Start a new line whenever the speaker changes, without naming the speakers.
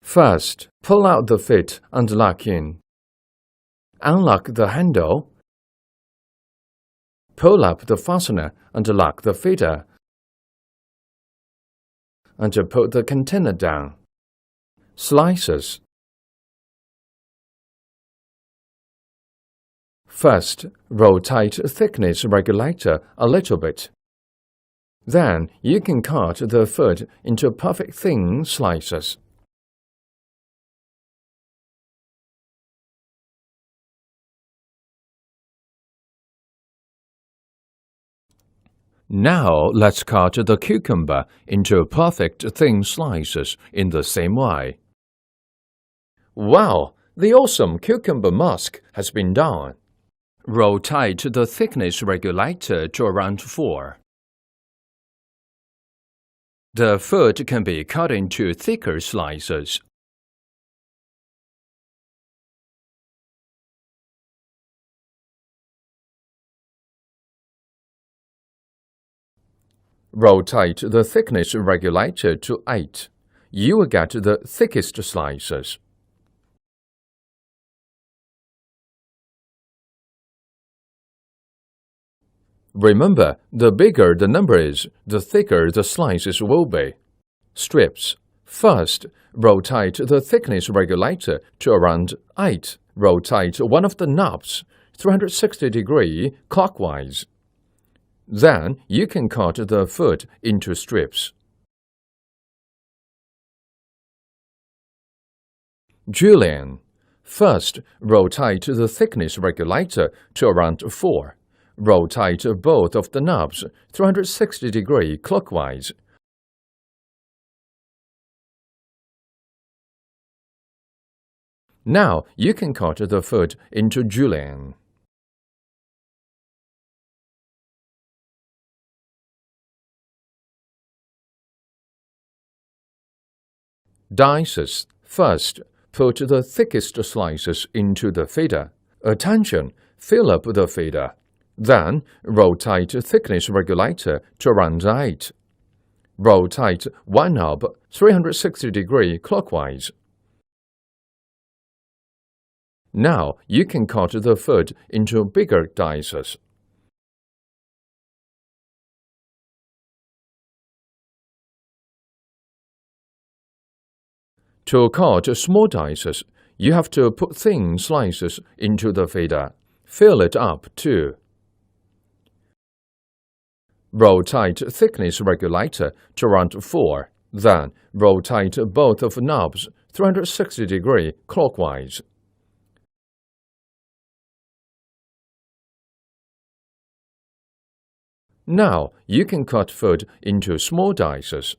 First, pull out the feet and lock in. Unlock the handle. Pull up the fastener and lock the feeder. And put the container down. Slices. First, rotate thickness regulator a little bit. Then, you can cut the food into perfect thin slices. Now, let's cut the cucumber into perfect thin slices in the same way. Wow! The awesome cucumber mask has been done. Rotate the thickness regulator to around 4. The food can be cut into thicker slices. Rotate the thickness regulator to 8. You will get the thickest slices. Remember, the bigger the number is, the thicker the slices will be. Strips. First, rotate the thickness regulator to around 8. Rotate one of the knobs 360 degrees clockwise. Then, you can cut the food into strips. Julienne. First, rotate the thickness regulator to around 4. Rotate both of the knobs 360 degrees clockwise. Now, you can cut the food into julienne. Dices. First, put the thickest slices into the feeder. Attention! Fill up the feeder. Then, rotate thickness regulator to around 8. Rotate one knob 360 degrees clockwise. Now, you can cut the food into bigger dices. To cut small dices, you have to put thin slices into the feeder. Fill it up too. Rotate thickness regulator to around 4. Then, rotate both of knobs 360 degrees clockwise. Now, you can cut food into small dices.